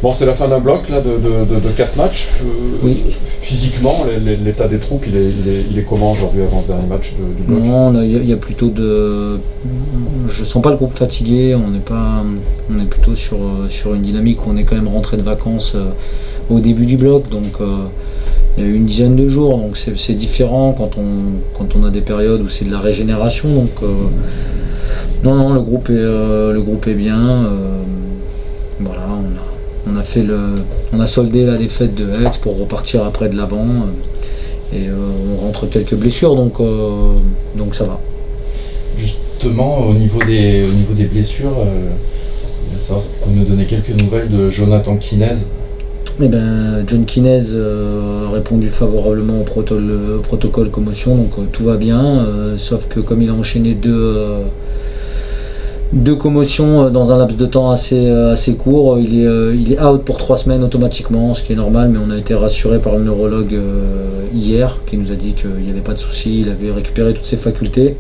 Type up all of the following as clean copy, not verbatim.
Bon, c'est la fin d'un bloc là, de 4 matchs. Oui. Physiquement, l'état des troupes, il est comment aujourd'hui avant ce dernier match du bloc? Non, il y a plutôt de. Je sens pas le groupe fatigué, on est plutôt sur une dynamique où on est quand même rentré de vacances au début du bloc, donc il y a eu une dizaine de jours, donc c'est différent quand on a des périodes où c'est de la régénération, donc non, le groupe est bien. Voilà, on a soldé la défaite de Aix pour repartir après de l'avant. Et on rentre quelques blessures, donc ça va. Justement, au niveau des blessures, savoir si vous pouvez nous donner quelques nouvelles de Jonathan Kinez. Eh ben, John Kinez a répondu favorablement au protocole commotion, donc tout va bien, sauf que comme il a enchaîné deux commotions dans un laps de temps assez court, il est out pour 3 semaines automatiquement, ce qui est normal, mais on a été rassuré par le neurologue hier qui nous a dit qu'il n'y avait pas de souci, il avait récupéré toutes ses facultés.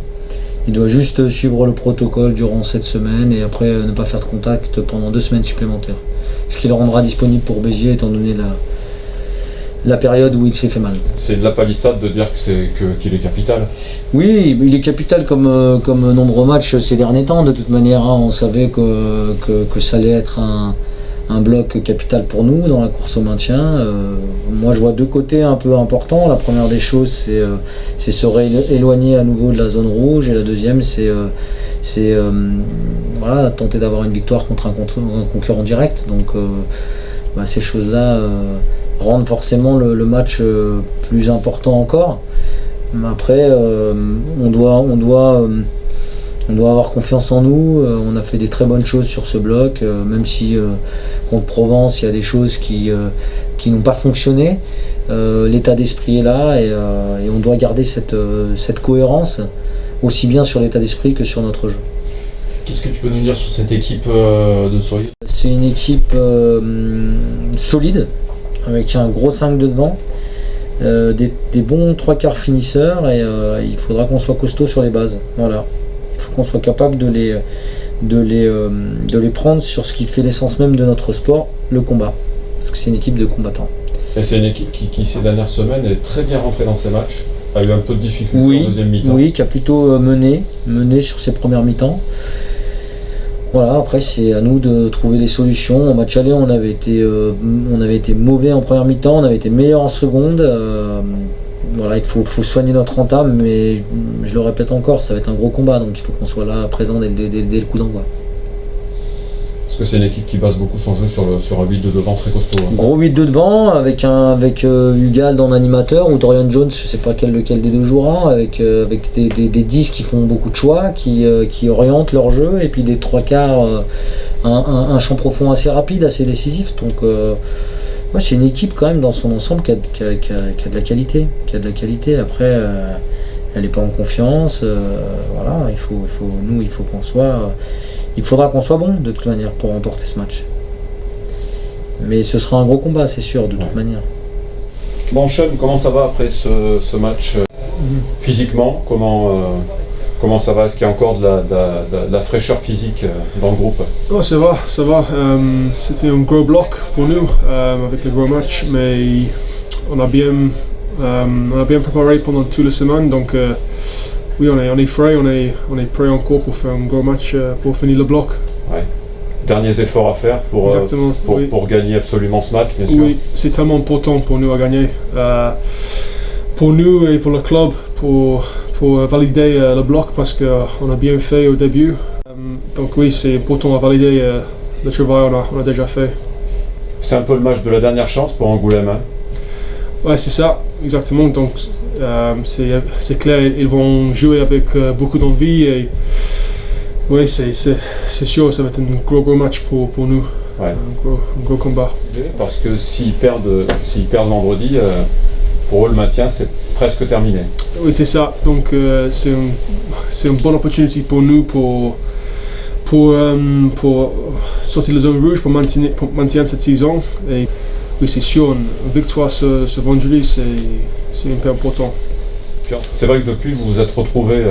Il doit juste suivre le protocole durant 7 semaines et après ne pas faire de contact pendant 2 semaines supplémentaires. Ce qui le rendra disponible pour Béziers étant donné la période où il s'est fait mal. C'est de la palissade de dire qu'il est capital. Oui, il est capital comme nombreux matchs ces derniers temps. De toute manière, on savait que ça allait être un bloc capital pour nous dans la course au maintien. Moi, je vois 2 côtés un peu importants. La première des choses, c'est se éloigner à nouveau de la zone rouge. Et la deuxième, c'est tenter d'avoir une victoire contre un concurrent direct. Donc, ces choses-là rendent forcément le match plus important encore. Après, on doit avoir confiance en nous. On a fait des très bonnes choses sur ce bloc, même si contre Provence, il y a des choses qui n'ont pas fonctionné. L'état d'esprit est là et on doit garder cette cohérence, aussi bien sur l'état d'esprit que sur notre jeu. Qu'est-ce que tu peux nous dire sur cette équipe de Souriau? C'est une équipe solide, avec un gros 5 de devant, des bons 3/4 finisseurs et il faudra qu'on soit costaud sur les bases. Voilà. Il faut qu'on soit capable de les prendre sur ce qui fait l'essence même de notre sport, le combat. Parce que c'est une équipe de combattants. Et c'est une équipe qui ces dernières semaines est très bien rentrée dans ses matchs, a eu un peu de difficulté en deuxième mi-temps. Oui, qui a plutôt mené sur ses premières mi-temps. Voilà, après c'est à nous de trouver des solutions. Au match aller, on avait été mauvais en première mi-temps, on avait été meilleur en seconde. Voilà, il faut soigner notre entame, mais je le répète encore, ça va être un gros combat, donc il faut qu'on soit là présent dès le coup d'envoi. Parce que c'est une équipe qui base beaucoup son jeu sur un 8 de devant très costaud. Gros 8 de devant, avec Hugal en animateur, ou Dorian Jones, je sais pas lequel des deux jouera, avec des 10 qui font beaucoup de choix, qui orientent leur jeu, et puis des 3/4, un champ profond assez rapide, assez décisif. Donc c'est une équipe quand même dans son ensemble qui a de la qualité. Après, elle n'est pas en confiance. Voilà, il faudra qu'on soit bon de toute manière pour remporter ce match. Mais ce sera un gros combat, c'est sûr, de toute manière. Bon, Sean, comment ça va après ce match physiquement, comment ça va? Est-ce qu'il y a encore de la fraîcheur physique dans le groupe? Oh, ça va. C'était un gros bloc pour nous avec le gros match, mais on a bien préparé pendant toute la semaine, donc oui, on est frais, on est prêt encore pour faire un gros match pour finir le bloc. Ouais. Derniers efforts à faire pour gagner absolument ce match, bien sûr. Oui, c'est tellement important pour nous à gagner. Pour nous et pour le club, pour valider le bloc parce qu'on a bien fait au début. Donc oui, c'est important à valider le travail qu'on a déjà fait. C'est un peu le match de la dernière chance pour Angoulême. Hein? Ouais, c'est ça, exactement. Donc c'est clair, ils vont jouer avec beaucoup d'envie et oui, c'est sûr, ça va être un gros match pour nous. Ouais. Un gros combat. Parce que s'ils perdent vendredi, pour eux le maintien c'est presque terminé. Oui, c'est ça. Donc c'est une bonne opportunité pour nous pour sortir de la zone rouge, pour maintenir cette saison. Et oui, c'est sûr, une victoire ce vendredi, c'est un peu important. C'est vrai que depuis vous vous êtes retrouvé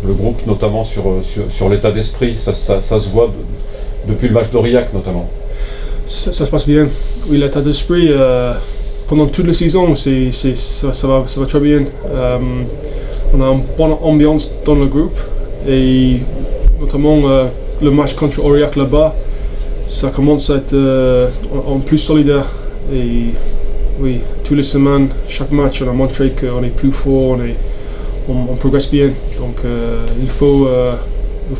le groupe, notamment sur l'état d'esprit, ça se voit depuis le match d'Aurillac notamment. Ça se passe bien. Oui, l'état d'esprit pendant toute la saison, ça va très bien. On a une bonne ambiance dans le groupe et notamment le match contre Aurillac là-bas, ça commence à être en plus solidaire. Et oui, toutes les semaines, chaque match, on a montré qu'on est plus fort, on progresse bien. Donc il faut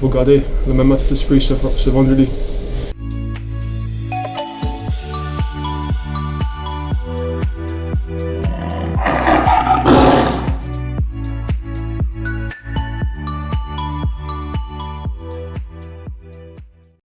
garder le même état d'esprit ce vendredi.